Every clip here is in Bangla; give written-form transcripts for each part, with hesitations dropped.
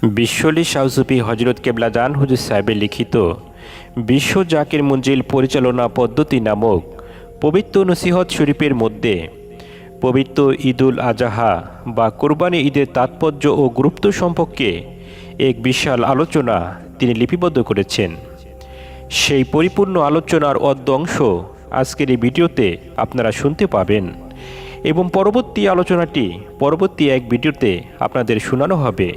বিশ্বলি শাহসুফি হজরত কেবলাজান হুজুর সাহেবের লিখিত বিশ্ব জাকির মঞ্জিল পরিচালনা পদ্ধতি নামক পবিত্র নসিহত শরীফের মধ্যে পবিত্র ঈদুল আজহা বা কোরবানি ঈদের তাৎপর্য ও গুরুত্ব সম্পর্কে এক বিশাল আলোচনা তিনি লিপিবদ্ধ করেছেন। সেই পরিপূর্ণ আলোচনার অর্ধ অংশ আজকের এই ভিডিওতে আপনারা শুনতে পাবেন এবং পরবর্তী আলোচনাটি পরবর্তী এক ভিডিওতে আপনাদের শোনানো হবে।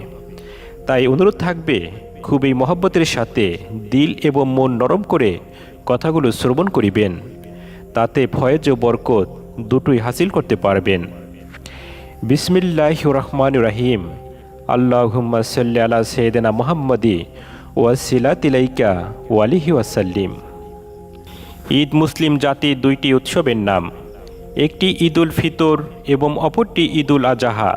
তাই অনুরোধ থাকবে খুবই মহব্বতের সাথে দিল এবং মন নরম করে কথাগুলো শ্রবণ করিবেন, তাতে ফয়েজ ও বরকত দুটোই হাসিল করতে পারবেন। বিসমিল্লাহির রহমানির রহিম। আল্লাহুম্মা সাল্লি আলা সাইয়্যিদিনা মুহাম্মাদি ওয়াসিলাতিলাইকা ওয়ালিহি ওয়াসাল্লিম। ঈদ মুসলিম জাতির দুইটি উৎসবের নাম, একটি ঈদুল ফিতর এবং অপরটি ঈদুল আজহা।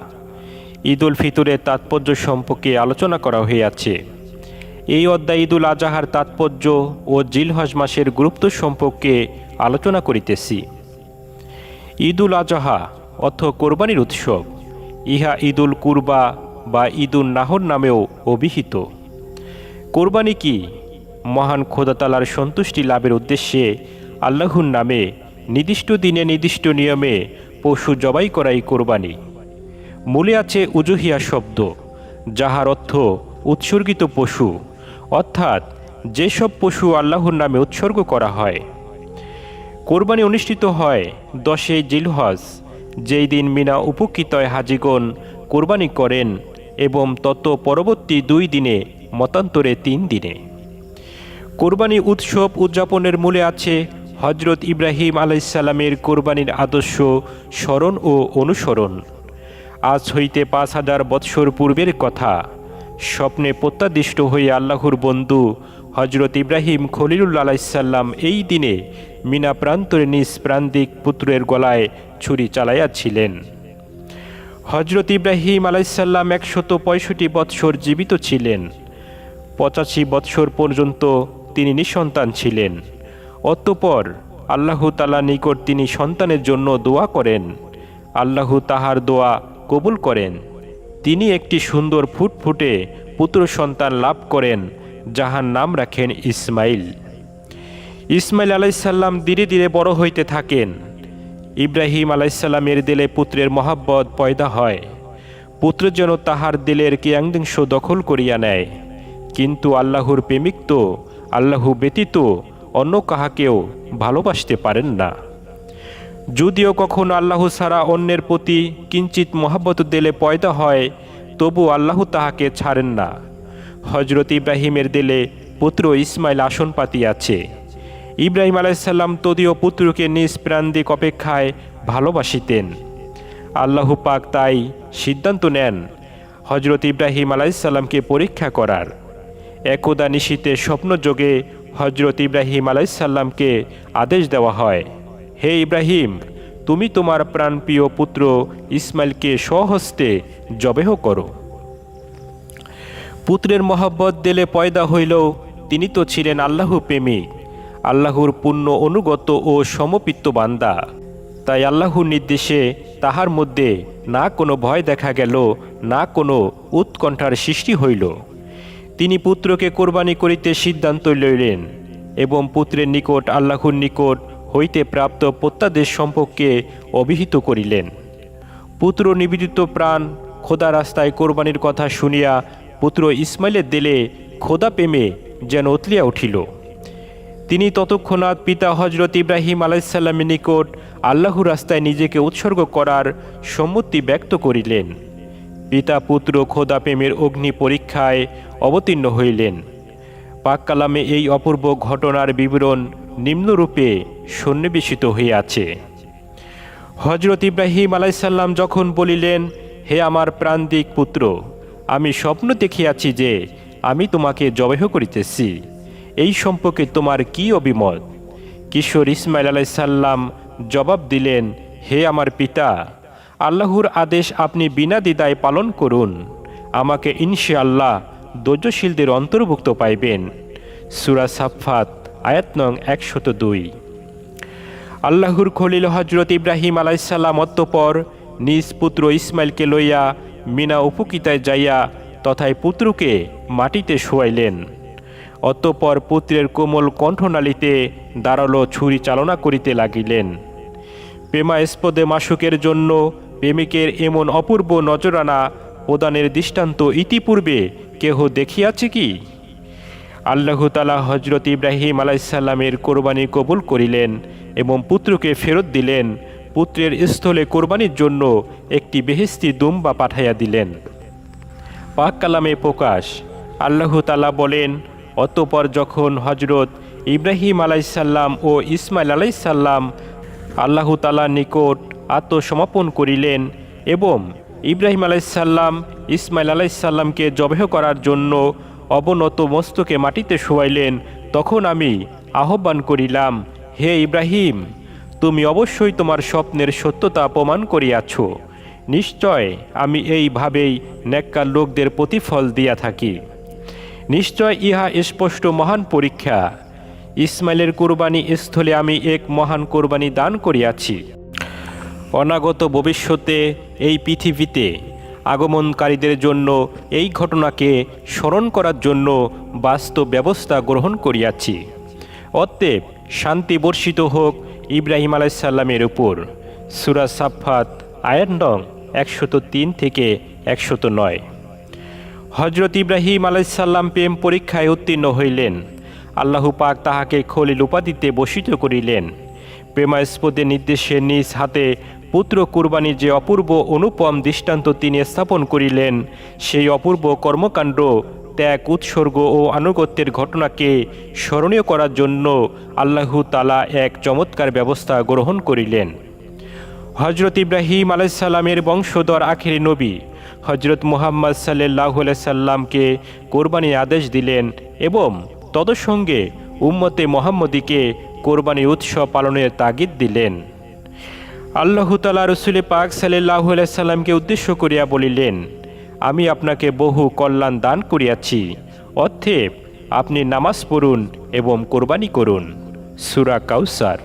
ঈদুল ফিতরের তাৎপর্য সম্পর্কে আলোচনা করা হয়েছে। এই অধ্যায় ঈদুল আজহার তাৎপর্য ও জিলহজ মাসের গুরুত্ব সম্পর্কে আলোচনা করিতেছি। ঈদুল আজহা অর্থ কোরবানির উৎসব। ইহা ঈদুল কুরবা বা ঈদুল নাহর নামেও অভিহিত। কোরবানি কি? মহান খোদা তাআলার সন্তুষ্টি লাভের উদ্দেশ্যে আল্লাহর নামে নির্দিষ্ট দিনে নির্দিষ্ট নিয়মে পশু জবাই করাই কোরবানি। মূলে আছে উজুহিয়া শব্দ, যাহার অর্থ উৎসর্গিত পশু, অর্থাৎ যেসব পশু আল্লাহর নামে উৎসর্গ করা হয়। কোরবানি অনুষ্ঠিত হয় 10 জিলহজ, যেই দিন মিনা উপকৃতয় হাজিগণ কোরবানি করেন, এবং তত পরবর্তী 2 দিনে মতান্তরে 3 দিনে। কোরবানি উৎসব উদযাপনের মূলে আছে হজরত ইব্রাহিম আলাইহিসসালামের কোরবানির আদর্শ স্মরণ ও অনুসরণ। আজ হইতে 5000 বৎসর পূর্বের কথা। স্বপ্নে প্রত্যাদিষ্ট হয়ে আল্লাহর বন্ধু হজরত ইব্রাহিম খলিলুল্লাহ আলাইহিসসালাম এই দিনে মিনা প্রান্তরে নিজ প্রান্তিক পুত্রের গলায় ছুরি চালাইয়াছিলেন। হজরত ইব্রাহিম আলাইহিসসালাম 165 বৎসর জীবিত ছিলেন। 85 বৎসর পর্যন্ত তিনি নিঃসন্তান ছিলেন। অতঃপর আল্লাহ তাআলার নিকট তিনি সন্তানের জন্য দোয়া করেন। আল্লাহ তাহার দোয়া কবুল করেন। তিনি একটি সুন্দর ফুটফুটে পুত্র সন্তান লাভ করেন, যাহার নাম রাখেন ইসমাইল। ইসমাইল আলাইহিসসালাম ধীরে ধীরে বড় হইতে থাকেন। ইব্রাহিম আলাইহিসসালামের দিলে পুত্রের মহাব্বত পয়দা হয়। পুত্র যেন তাহার দিলের কিয়াংশ দখল করিয়া নেয়। কিন্তু আল্লাহর প্রেমিক তো আল্লাহ ব্যতীত অন্য কাহাকেও ভালোবাসতে পারেন না। যদিও কখনো আল্লাহ ছাড়া অন্যের প্রতি কিঞ্চিত মহাব্বত দিলে পয়দা হয়, তবু আল্লাহ তাহাকে ছাড়েন না। হজরত ইব্রাহিমের দিলে পুত্র ইসমাইল আসন পাতিয়াছে। ইব্রাহিম আলাইহিসসালাম তদীয় পুত্রকে নিজ প্রান্তিক অপেক্ষায় ভালোবাসিতেন। আল্লাহ পাক তাই সিদ্ধান্ত নেন হজরত ইব্রাহিম আলাইহিসসালামকে পরীক্ষা করার। একদা নিশীতে স্বপ্নযোগে হজরত ইব্রাহিম আলাইহিসসালামকে আদেশ দেওয়া হয়, হে ইব্রাহিম, তুমি তোমার প্রাণপ্রিয় পুত্র ইসমাইলকে স্বহস্তে জবেহ করো। পুত্রের মহব্বত দিলে পয়দা হইলেও তিনি তো ছিলেন আল্লাহ প্রেমিক, আল্লাহর পূর্ণ অনুগত ও সমপিত্ত বান্দা। তাই আল্লাহর নির্দেশে তাহার মধ্যে না কোনো ভয় দেখা গেল, না কোনো উৎকণ্ঠার সৃষ্টি হইল। তিনি পুত্রকে কোরবানি করিতে সিদ্ধান্ত লইলেন এবং পুত্রের নিকট আল্লাহর নিকট হইতে প্রাপ্ত প্রত্যাদেশ সম্পর্কে অভিহিত করিলেন। পুত্র নিবেদিত প্রাণ খোদা রাস্তায় কোরবানির কথা শুনিয়া পুত্র ইসমাইলের দিলে খোদা প্রেমে যেন উতলিয়া উঠিল। তিনি তৎক্ষণাৎ পিতা হজরত ইব্রাহিম আলাইহিসসালামের নিকট আল্লাহর রাস্তায় নিজেকে উৎসর্গ করার সম্মতি ব্যক্ত করিলেন। পিতা পুত্র খোদা প্রেমের অগ্নি পরীক্ষায় অবতীর্ণ হইলেন। পাক কালামে এই অপূর্ব ঘটনার বিবরণ নিম্নরূপে সন্নিবেশিত হইয়াছে। হজরত ইব্রাহিম আলাইহিসসালাম যখন বলিলেন, হে আমার প্রান্তিক পুত্র, আমি স্বপ্ন দেখিয়াছি যে আমি তোমাকে জবেহ করিতেছি, এই সম্পর্কে তোমার কি অভিমত? কিশোর ইসমাইল আলাইহিসসালাম জবাব দিলেন, হে আমার পিতা, আল্লাহর আদেশ আপনি বিনা দ্বিধায় পালন করুন। আমাকে ইনশাআল্লাহ ধৈর্যশীলদের অন্তর্ভুক্ত পাইবেন। সূরা সাফফাত আয়াত নং 102। আল্লাহর খলিল হজরত ইব্রাহিম আলাইহিসসালাম অতঃপর নিজ পুত্র ইসমাইলকে লইয়া মিনা উপকৃতায় যাইয়া তথায় পুত্রকে মাটিতে শোয়াইলেন। অতঃপর পুত্রের কোমল কণ্ঠনালীতে দাঁড়ালো ছুরি চালনা করিতে লাগিলেন। প্রেমাস্পদে মাসুকের জন্য প্রেমিকের এমন অপূর্ব নজরানা প্রদানের দৃষ্টান্ত ইতিপূর্বে কেহ দেখিয়াছে কি? আল্লাহ তাআলা হজরত ইব্রাহিম আলাইসাল্লামের কোরবানি কবুল করিলেন এবং পুত্রকে ফেরত দিলেন। পুত্রের স্থলে কোরবানির জন্য একটি বেহেশতি দুম্বা পাঠাইয়া দিলেন। পাক কালামে প্রকাশ, আল্লাহ তাআলা বলেন, অতঃপর যখন হজরত ইব্রাহিম আলাইসাল্লাম ও ইসমাইল আলাইসাল্লাম আল্লাহ তাআলার নিকট আত্মসমর্পণ করিলেন এবং ইব্রাহিম আলাইসাল্লাম ইসমাইল আলাইসাল্লামকে জবেহ করার জন্য অবনত মস্তকে মাটিতে শোয়াইলেন, তখন আমি আহ্বান করিলাম, হে ইব্রাহিম, তুমি অবশ্যই তোমার স্বপ্নের সত্যতা প্রমাণ করিয়াছ। নিশ্চয় আমি এইভাবেই নেককার লোকদের প্রতিফল দিয়া থাকি। নিশ্চয় ইহা স্পষ্ট মহান পরীক্ষা। ইসমাইলের কোরবানি স্থলে আমি এক মহান কোরবানি দান করিয়াছি। অনাগত ভবিষ্যতে এই পৃথিবীতে আগমনকারীদের জন্য এই ঘটনাকে স্মরণ করার জন্য বাস্তব ব্যবস্থা গ্রহণ করিয়াছি। অতএব শান্তি বর্ষিত হোক ইব্রাহিম আলাইসাল্লামের উপর। সূরা সাফফাত আয়াত নং 103 থেকে 109। হজরত ইব্রাহিম আলাইসাল্লাম প্রেম পরীক্ষায় উত্তীর্ণ হইলেন। আল্লাহ পাক তাহাকে খলিল উপাধিতে বসিত করিলেন। প্রেমাস্পদের নির্দেশে নিজ হাতে পুত্র কুরবানির যে অপূর্ব অনুপম দৃষ্টান্ত তিনি স্থাপন করিলেন, সেই অপূর্ব কর্মকাণ্ড, ত্যাগ, উৎসর্গ ও আনুগত্যের ঘটনাকে স্মরণীয় করার জন্য আল্লাহ তাআলা এক চমৎকার ব্যবস্থা গ্রহণ করিলেন। হজরত ইব্রাহিম আলাইসাল্লামের বংশধর আখেরি নবী হজরত মুহাম্মদ সাল্লাল্লাহু আলাইহি সাল্লামকে কোরবানির আদেশ দিলেন এবং তদসঙ্গে উম্মতে মুহাম্মদীকে কোরবানির উৎসব পালনের তাগিদ দিলেন। আল্লাহ তাআলা রাসূল পাক সাল্লাল্লাহু আলাইহি সাল্লামকে উদ্দেশ্য করিয়া বলিলেন, আমি আপনাকে বহু কল্যাণ দান করিয়াছি, অতএব আপনি নামাজ পড়ুন এবং কোরবানি করুন। সূরা কাউসার।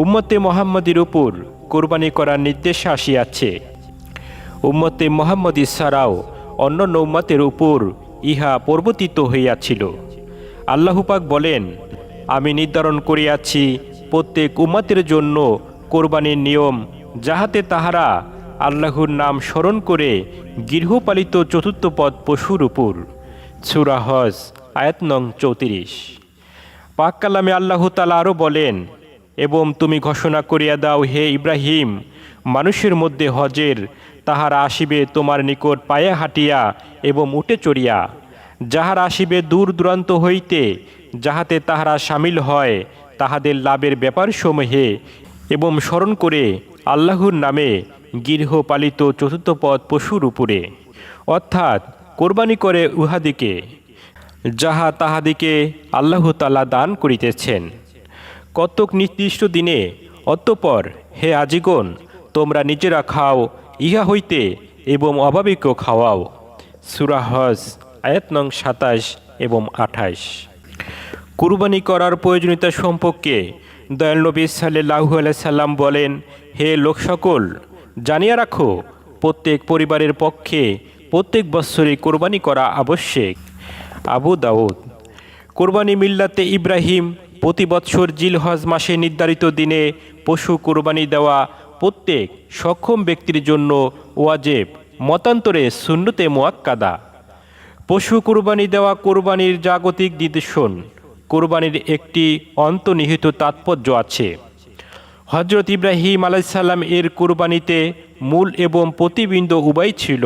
উম্মতে মুহাম্মদীর উপর কোরবানি করার নির্দেশ আসিয়াছে। উম্মতে মুহাম্মদী ছাড়াও অন্যান্য উম্মতের উপর ইহা প্রবর্তিত হইয়াছিল। আল্লাহ পাক বলেন, আমি নির্ধারণ করিয়াছি প্রত্যেক উম্মতের জন্য কোরবানির নিয়ম, যাহাতে তাহারা আল্লাহর নাম স্মরণ করে গৃহপালিত চতুর্থপদ পশুর উপর। সূরা হজ আয়াত নং 34। পাক কালামে আল্লাহ তাআলা আরও বলেন, এবং তুমি ঘোষণা করিয়া দাও, হে ইব্রাহিম, মানুষের মধ্যে হজের তাহারা আসিবে তোমার নিকট পায়ে হাঁটিয়া এবং উটে চড়িয়া, যাহারা আসিবে দূর দূরান্ত হইতে, যাহাতে তাহারা সামিল হয় তাহাদের লাভের ব্যাপারসমূহে এবং স্মরণ করে আল্লাহর নামে গৃহপালিত চতুর্থপদ পশুর উপরে, অর্থাৎ কোরবানি করে উহাদিকে, যাহা তাহাদিকে আল্লাহ তাআলা দান করিতেছেন কতক নির্দিষ্ট দিনে। অতঃপর হে আজিগণ, তোমরা নিজেরা খাও ইহা হইতে এবং অভাবীকেও খাওয়াও। সূরা হজ আয়াত নং 27 এবং 28। কুরবানি করার প্রয়োজনীয়তা সম্পর্কে দয়াল নবী সাল্লাল্লাহু আলাইহি সাল্লাম বলেন, হে লোক সকল, জানিয়া রাখো, প্রত্যেক পরিবারের পক্ষে প্রত্যেক বৎসরই কোরবানি করা আবশ্যক। আবু দাউদ। কোরবানি মিল্লাতে ইব্রাহিম প্রতি বৎসর জিলহজ মাসে নির্ধারিত দিনে পশু কোরবানি দেওয়া প্রত্যেক সক্ষম ব্যক্তির জন্য ওয়াজেব, মতান্তরে সুন্নতে মুআক্কাদা। পশু কোরবানি দেওয়া কোরবানির জাগতিক নিদর্শন। কোরবানির একটি অন্তর্নিহিত তাৎপর্য আছে। হজরত ইব্রাহিম আলাইসাল্লাম এর কোরবানিতে মূল এবং প্রতিবিম্ব উভয় ছিল।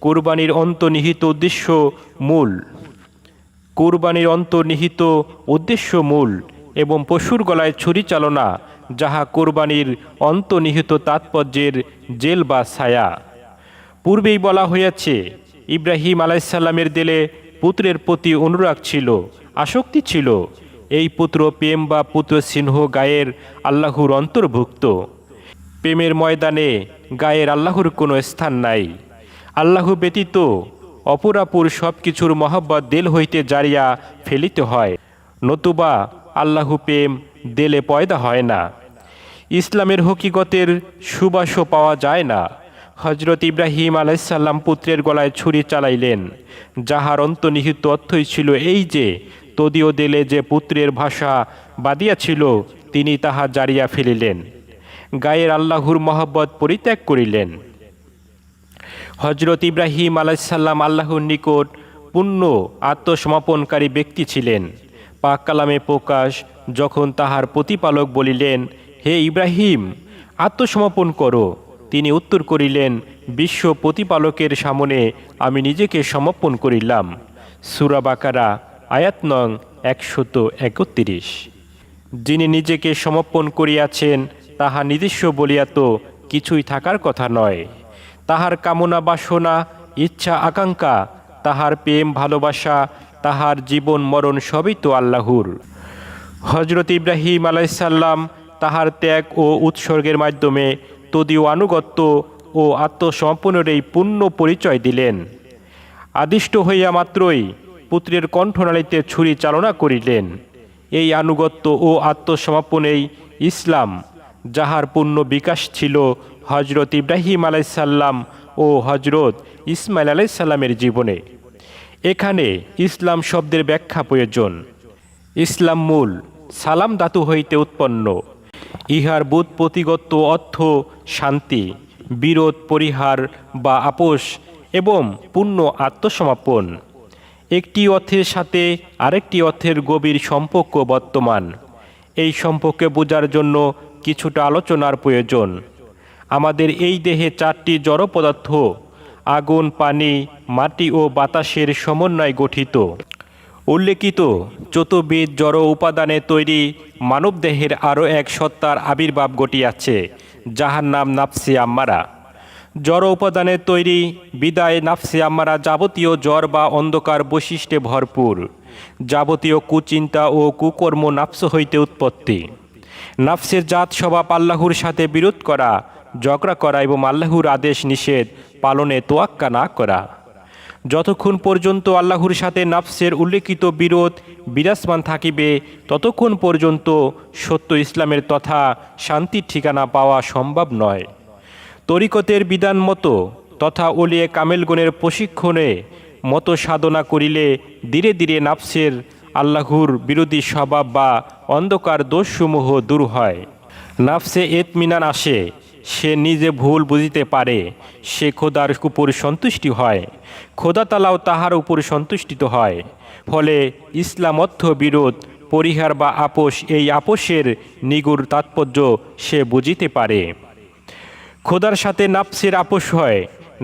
কোরবানির অন্তর্নিহিত উদ্দেশ্য মূল। কোরবানির অন্তর্নিহিত উদ্দেশ্য মূল এবং পশুর গলায় ছুরি চালনা, যাহা কোরবানির অন্তর্নিহিত তাৎপর্যের জেল বা ছায়া। পূর্বেই বলা হয়েছে, ইব্রাহিম আলাইসাল্লামের দিলে পুত্রের প্রতি অনুরাগ ছিল, আসক্তি ছিল। এই পুত্র প্রেম বা পুত্র সিংহ গায়ের আল্লাহর অন্তর্ভুক্ত। প্রেমের ময়দানে গায়ের আল্লাহর কোনো স্থান নাই। আল্লাহ ব্যতীত অপরাপুর সব কিছুর মহব্বত দিল হইতে জারিয়া ফেলিতে হয়, নতুবা আল্লাহ প্রেম দিলে পয়দা হয় না। ইসলামের হকিকতের সুবাসও পাওয়া যায় না। হজরত ইব্রাহিম আলাইসাল্লাম পুত্রের গলায় ছুরি চালাইলেন, যাহার অন্তর্নিহিত অর্থই ছিল এই যে তদীয় দেলে যে পুত্রের ভাষা বাদিয়াছিল তিনি তাহা জারিয়া ফেলিলেন, গায়ের আল্লাহর মহব্বত পরিত্যাগ করিলেন। হজরত ইব্রাহিম আলাইসাল্লাম আল্লাহর নিকট পূর্ণ আত্মসমর্পণকারী ব্যক্তি ছিলেন। পাক কালামে প্রকাশ, যখন তাহার প্রতিপালক বলিলেন, হে ইব্রাহিম, আত্মসমর্পণ করো, তিনি উত্তর করিলেন, বিশ্ব প্রতিপালকের সামনে আমি নিজেকে সমর্পণ করিলাম। সূরা বাকারা আয়াত নং 131। যিনি নিজেকে সমর্পণ করিয়াছেন তাহা নিজস্ব বলিয়া তো কিছুই থাকার কথা নয়। তাহার কামনা বাসনা, ইচ্ছা আকাঙ্ক্ষা, তাহার প্রেম ভালোবাসা, তাহার জীবন মরণ সবই তো আল্লাহর। হজরত ইব্রাহিম আলাইসাল্লাম তাহার ত্যাগ ও উৎসর্গের মাধ্যমে তদীয় আনুগত্য ও আত্মসমর্পণের এই পূর্ণ পরিচয় দিলেন। আদিষ্ট হইয়া মাত্রই পুত্রের কণ্ঠনালীতে ছুরি চালনা করিলেন। এই আনুগত্য ও আত্মসমর্পণেই ইসলাম, যাহার পূর্ণ বিকাশ ছিল হজরত ইব্রাহিম আলাইসাল্লাম ও হজরত ইসমাইল আলাইসাল্লামের জীবনে। এখানে ইসলাম শব্দের ব্যাখ্যা প্রয়োজন। ইসলাম মূল সালাম ধাতু হইতে উৎপন্ন। ইহার ব্যুৎপত্তিগত অর্থ শান্তি, বিরোধ পরিহার বা আপোষ এবং পূর্ণ আত্মসমর্পণ। একটি অর্থের সাথে আরেকটি অর্থের গভীর সম্পর্ক বর্তমান। এই সম্পর্কে বোঝার জন্য কিছুটা আলোচনার প্রয়োজন। আমাদের এই দেহে 4টি জড় পদার্থ আগুন, পানি, মাটি ও বাতাসের সমন্বয়ে গঠিত। উল্লেখিত চতুর্বিধ জড় উপাদানে তৈরি মানবদেহের আরও এক সত্তার আবির্ভাব ঘটিয়াছে, যাহার নাম নাফসে আম্মারা। জড় উপাদানে তৈরি বিদায় নাফসে আম্মারা যাবতীয় জ্বর বা অন্ধকার বৈশিষ্ট্যে ভরপুর। যাবতীয় কুচিন্তা ও কুকর্ম নাফস হইতে উৎপত্তি। নাফসের জাত স্বভাব আল্লাহর সাথে বিরোধ করা, ঝগড়া করা এবং আল্লাহর আদেশ নিষেধ পালনে তোয়াক্কা না করা। যতক্ষণ পর্যন্ত আল্লাহর সাথে নাফসের উল্লেখিত বিরোধ বিরাজমান থাকিবে, ততক্ষণ পর্যন্ত সত্য ইসলামের তথা শান্তির ঠিকানা পাওয়া সম্ভব নয়। তরিকতের বিধান মতো তথা ওলিয়ে কামেলগণের প্রশিক্ষণে মতো সাধনা করিলে ধীরে ধীরে নাফসের আল্লাহর বিরোধী স্বভাব বা অন্ধকার দোষসমূহ দূর হয়। নাফসে ইতমিনান আসে, সে নিজে ভুল বুঝিতে পারে, সে খোদার উপর সন্তুষ্টি হয়, খোদা তালাও তাহার উপর সন্তুষ্টিত হয়। ফলে ইসলাম অর্থ বিরোধ পরিহার বা আপোষ, এই আপোষের নিগুড় তাৎপর্য সে বুঝিতে পারে। খোদার সাথে নাফসের আপোষ হয়।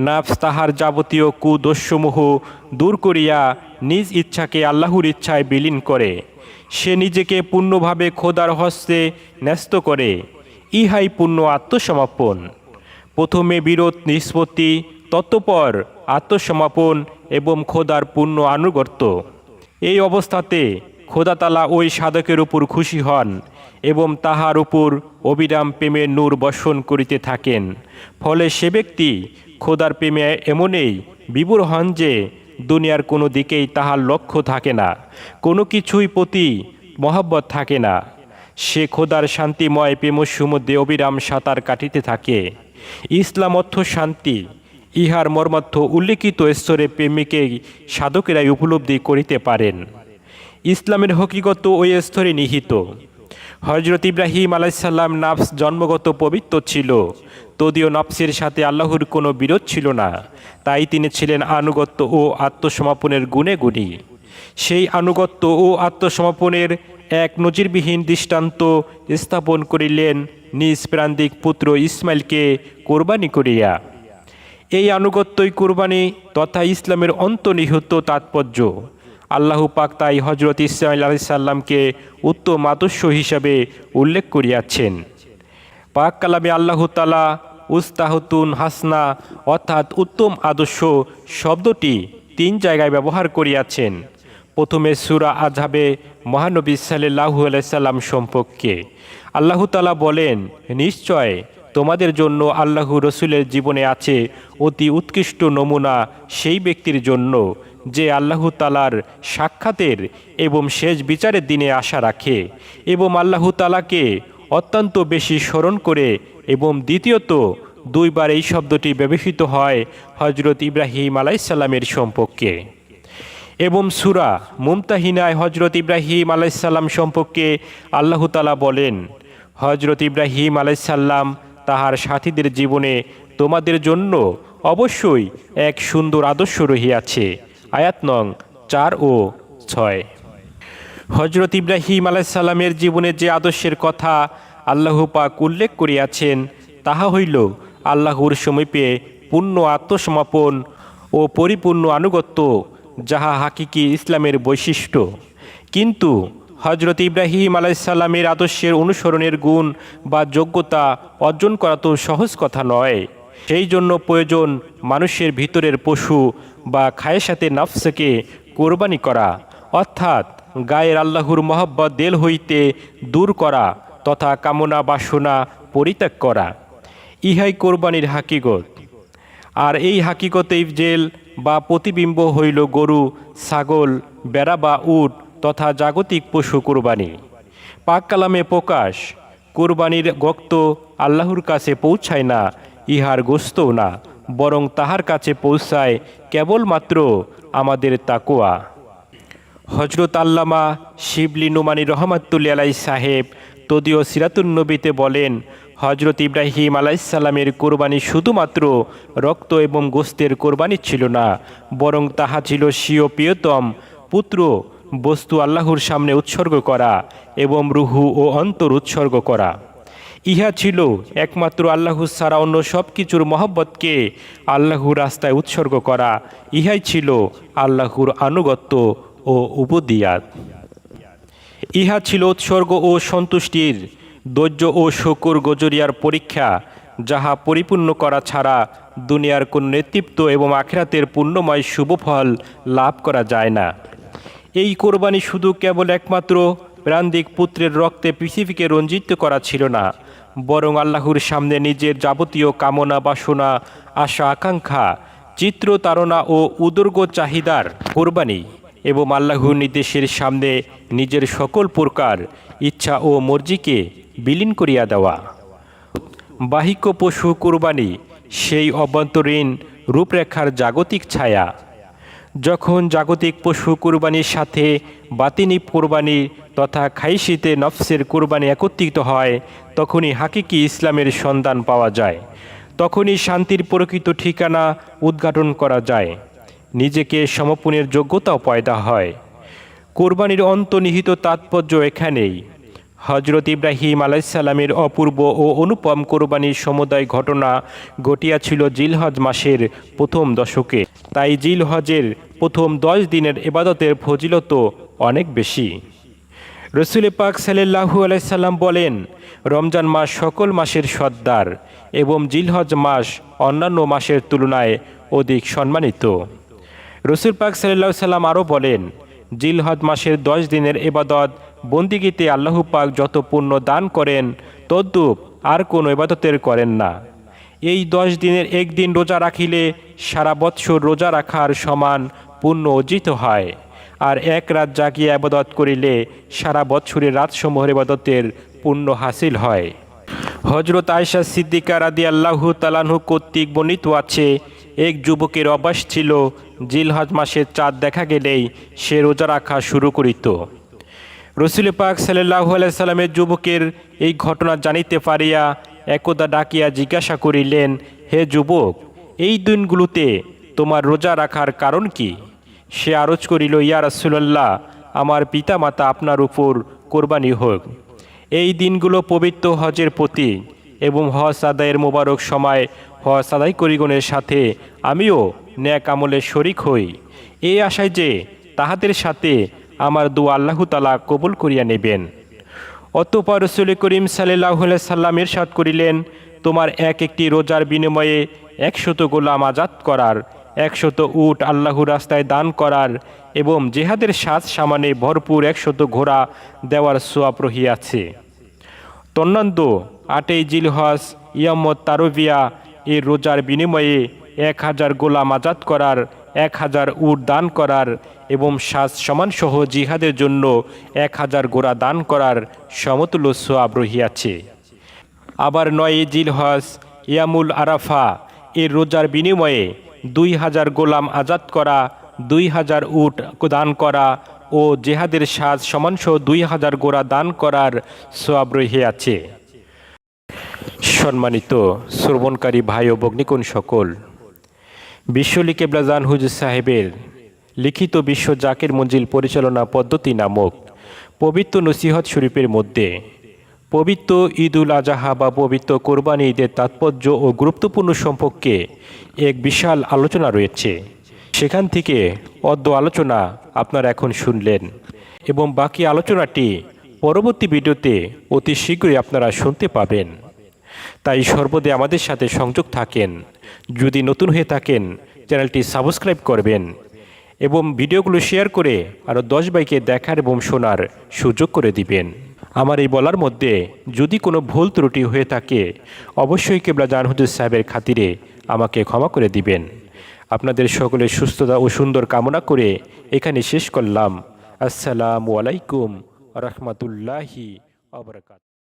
নাফস তাহার যাবতীয় কুদোষসমূহ দূর করিয়া নিজ ইচ্ছাকে আল্লাহর ইচ্ছায় বিলীন করে। সে নিজেকে পূর্ণভাবে খোদার হস্তে ন্যস্ত করে। ইহাই পূর্ণ আত্মসমর্পণ। প্রথমে বিরোধ নিষ্পত্তি, তৎপর আত্মসমর্পণ এবং খোদার পূর্ণ আনুগত্য। এই অবস্থাতে খোদা তাআলা ওই সাধকের উপর খুশি হন এবং তাহার উপর অবিরাম প্রেমের নূর বর্ষণ করিতে থাকেন। ফলে সে ব্যক্তি খোদার প্রেমে এমনই বিভোর হন যে দুনিয়ার কোনো দিকেই তাহার লক্ষ্য থাকে না, কোনো কিছুই প্রতি মহব্বত থাকে না। সে খোদার শান্তিময় প্রেম সমুদ্রে অবিরাম সাঁতার কাটিতে থাকে। ইসলাম অর্থ শান্তি। ইহার মর্মার্থ উল্লিখিত স্তরে প্রেমিকেই সাধকেরাই উপলব্ধি করিতে পারেন। ইসলামের হকিকত ওই স্তরে নিহিত। হজরত ইব্রাহিম আলাইসাল্লাম নাফস জন্মগত পবিত্র ছিল। তদীয় নফসের সাথে আল্লাহর কোনো বিরোধ ছিল না, তাই তিনি ছিলেন আনুগত্য ও আত্মসমর্পণের গুণে গুণী। সেই আনুগত্য ও আত্মসমর্পণের এক নজিরবিহীন দৃষ্টান্ত স্থাপন করিলেন নিজ প্রান্তিক পুত্র ইসমাইলকে কোরবানি করিয়া। এই আনুগত্যই কোরবানি তথা ইসলামের অন্তর্নিহিত তাৎপর্য। আল্লাহ পাক তাই হজরত ইসমাইল আলাইসাল্লামকে উত্তম আদর্শ হিসাবে উল্লেখ করিয়াছেন। পাক কালামে আল্লাহ তাআলা উস্তাহতুন হাসনা অর্থাৎ উত্তম আদর্শ শব্দটি 3 জায়গায় ব্যবহার করিয়াছেন। প্রথমে সূরা আযহাবে মহানবী সাল্লাল্লাহু আলাইহি সাল্লাম সম্পর্কে আল্লাহ তাআলা বলেন, নিশ্চয় তোমাদের জন্য আল্লাহ রসুলের জীবনে আছে অতি উৎকৃষ্ট নমুনা সেই ব্যক্তির জন্য যে আল্লাহ তাআলার সাক্ষাতের এবং শেষ বিচারের দিনে আশা রাখে এবং আল্লাহ তাআলাকে অত্যন্ত বেশি স্মরণ করে এবং দ্বিতীয়ত দুইবার এই শব্দটি ব্যবহৃত হয় হজরত ইব্রাহিম আলাইসাল্লামের সম্পর্কে। এবং সূরা মুমতাহিনায় হজরত ইব্রাহিম আলাইসাল্লাম সম্পর্কে আল্লাহ তাআলা বলেন, হজরত ইব্রাহিম আলাইসাল্লাম তাহার সাথীদের জীবনে তোমাদের জন্য অবশ্যই এক সুন্দর আদর্শ রহিয়াছে। আয়াত নং 4 ও 6। হজরত ইব্রাহিম আলাইসাল্লামের জীবনে যে আদর্শের কথা আল্লাহ পাক উল্লেখ করিয়াছেন তাহা হইল আল্লাহর সমীপে পূর্ণ আত্মসমর্পণ ও পরিপূর্ণ আনুগত্য, যাহা হাকিকি ইসলামের বৈশিষ্ট্য। কিন্তু হজরত ইব্রাহিম আলাইসাল্লামের আদর্শের অনুসরণের গুণ বা যোগ্যতা অর্জন করা তো সহজ কথা নয়। সেই জন্য প্রয়োজন মানুষের ভিতরের পশু বা খায়েশাতে নফসকে কোরবানি করা, অর্থাৎ গায়ের আল্লাহর মহব্বত দেল হইতে দূর করা তথা কামনা বাসনা পরিত্যাগ করা। ইহাই কোরবানির হাকিকত। আর এই হাকিকতেই জেল বা প্রতিবিম্ব হইল গরু, ছাগল, বেড়া বা উট তথা জাগতিক পশু কোরবানি। পাক কালামে প্রকাশ, কোরবানির গোশত আল্লাহর কাছে পৌঁছায় না, ইহার গোশতও না, বরং তাহার কাছে পৌঁছায় কেবলমাত্র আমাদের তাকওয়া। হজরত আল্লামা শিবলি নোমানী রহমাতুল্লাহ আলাই সাহেব তদীয় সিরাতুন নবীতে বলেন, হজরত ইব্রাহিম আলাইসাল্লামের কোরবানি শুধুমাত্র রক্ত এবং গোশতের কোরবানি ছিল না, বরং তাহা ছিল স্বীয় প্রিয়তম পুত্র বস্তু আল্লাহর সামনে উৎসর্গ করা এবং রুহু ও অন্তর উৎসর্গ করা। ইহা ছিল একমাত্র আল্লাহ ছাড়া অন্য সব কিছুর মহব্বতকে আল্লাহর রাস্তায় উৎসর্গ করা। ইহাই ছিল আল্লাহর আনুগত্য ও উবুদিয়াত। ইহা ছিল উৎসর্গ ও সন্তুষ্টির, ধৈর্য ও শুকর গজরিয়ার পরীক্ষা, যাহা পরিপূর্ণ করা ছাড়া দুনিয়ার কোন নেতৃত্ব এবং আখিরাতের পুণ্যময় শুভফল লাভ করা যায় না। এই কোরবানি শুধু কেবল একমাত্র প্রান্তিক পুত্রের রক্তে পৃথিবীকে রঞ্জিত করা ছিল না, বরং আল্লাহর সামনে নিজের যাবতীয় কামনা বাসনা, আশা আকাঙ্ক্ষা, চিত্র তাড়না ও উদর্গ চাহিদার কোরবানি এবং আল্লাহর নির্দেশের সামনে নিজের সকল প্রকার ইচ্ছা ও মর্জিকে বিলীন করিয়া দেওয়া। বাহিক পশু কোরবানি সেই অভ্যন্তরীণ রূপরেখার জাগতিক ছায়া। যখন জাগতিক পশু কোরবানির সাথে বাতিনি কোরবানি তথা খাইশিতে নফসের কোরবানি একত্রিত হয়, তখনই হাকিকি ইসলামের সন্ধান পাওয়া যায়, তখনই শান্তির প্রকৃত ঠিকানা উদ্ঘাটন করা যায়, নিজেকে সমর্পণের যোগ্যতাও পয়দা হয়। কোরবানির অন্তর্নিহিত তাৎপর্য এখানেই। হজরত ইব্রাহিম আলাইসাল্লামের অপূর্ব ও অনুপম কোরবানির সমুদায় ঘটনা ঘটিয়াছিল জিলহজ মাসের প্রথম দশকে। তাই জিলহজের প্রথম 10 দিনের ইবাদতের ফজিলত অনেক বেশি। রসুল পাক সাল্লাল্লাহু আলাইহি সাল্লাম বলেন, রমজান মাস সকল মাসের সর্দার এবং জিলহজ মাস অন্যান্য মাসের তুলনায় অধিক সম্মানিত। রসুল পাক সাল্লাল্লাহু আলাইহি সাল্লাম আরও বলেন, জিলহজ মাসের 10 দিনের ইবাদত বন্দিগিতে আল্লাহ পাক যত পুণ্য দান করেন তদ্রূপ আর কোনো ইবাদতের করেন না। এই 10 দিনের একদিন রোজা রাখিলে সারা বৎসর রোজা রাখার সমান পুণ্য অর্জিত হয়, আর এক রাত জাগিয়া ইবাদত করিলে সারা বৎসরের রাতসমূহের ইবাদতের পুণ্য হাসিল হয়। হজরত আয়েশা সিদ্দিকা রাদিয়াল্লাহু তাআলা আনহা কর্তৃক বর্ণিত আছে, এক যুবকের অভ্যাস ছিল জিলহজ মাসের চাঁদ দেখা গেলেই সে রোজা রাখা শুরু করিত। রসুল পাক সাল্লাল্লাহু আলাইহি সাল্লামের যুবকের এই ঘটনা জানিতে পারিয়া একদা ডাকিয়া জিজ্ঞাসা করিলেন, হে যুবক, এই দিনগুলোতে তোমার রোজা রাখার কারণ কি? সে আরজ করিল, ইয়া রাসূলুল্লাহ, আমার পিতা মাতা আপনার উপর কোরবানি হোক। এই দিনগুলো পবিত্র হজের প্রতীক এবং হজ আদায়ের মোবারক সময় হজ আদায় করিগণের সাথে আমিও নেক আমলে শরিক হই, এই আশায় যে তাহাদের সাথে আমার দোয়া আল্লাহ তাআলা কবুল করিয়া নেবেন। অতঃপর রাসূল করিম সাল্লাল্লাহু আলাইহি সাল্লাম ইরশাদ করিলেন, তোমার একটি রোজার বিনিময়ে 100 গোলাম আজাদ করার, 100 উট আল্লাহর রাস্তায় দান করার এবং জিহাদের সাজ সামানে ভরপুর 100 ঘোড়া দেওয়ার সওয়াব রহিয়াছে। তন্মধ্য 8 জিলহজ ইয়ামত তারবিয়া এর রোজার বিনিময়ে 1000 গোলাম আজাদ করার, 1000 উট দান করার এবং সাজ সমানসহ জিহাদের জন্য 1000 ঘোড়া দান করার সমতুল্য সওয়াব রহিয়াছে। আবার 9 জিলহজ ইয়ামুল আরাফা এর রোজার বিনিময়ে 2000 গোলাম আজাদ করা, 2000 উট দান করা ও জেহাদের সাজ সমানসহ 2000 গোড়া দান করার সওয়াব রহিয়াছে আছে। সম্মানিত শ্রবণকারী ভাই ও ভগ্নীকুণ সকল, বিশ্বলি কেবলাজান হুজুর সাহেবের লিখিত বিশ্ব জাকির মঞ্জিল পরিচালনা পদ্ধতি নামক পবিত্র নসিহত শরীফের মধ্যে পবিত্র ঈদ উল আজহা বা পবিত্র কোরবানি ঈদের তাৎপর্য ও গুরুত্বপূর্ণ সম্পর্কে এক বিশাল আলোচনা রয়েছে। সেখান থেকে অদ্য আলোচনা আপনারা এখন শুনলেন এবং বাকি আলোচনাটি পরবর্তী ভিডিওতে অতি শীঘ্রই আপনারা শুনতে পাবেন। তাই সর্বদা আমাদের সাথে সংযোগ থাকেন। যদি নতুন হয়ে থাকেন চ্যানেলটি সাবস্ক্রাইব করবেন এবং ভিডিওগুলো শেয়ার করে আরও 10 ভাইকে দেখার এবং শোনার সুযোগ করে দিবেন। আমার এই বলার মধ্যে যদি কোনো ভুল ত্রুটি হয়ে থাকে অবশ্যই কেবলাজান হুজুর সাহেবের খাতিরে আমাকে ক্ষমা করে দিবেন। আপনাদের সকলের সুস্থতা ও সুন্দর কামনা করে এখানে শেষ করলাম। আসসালামু আলাইকুম রহমতুল্লাহি ওয়া বারাকাতুহু।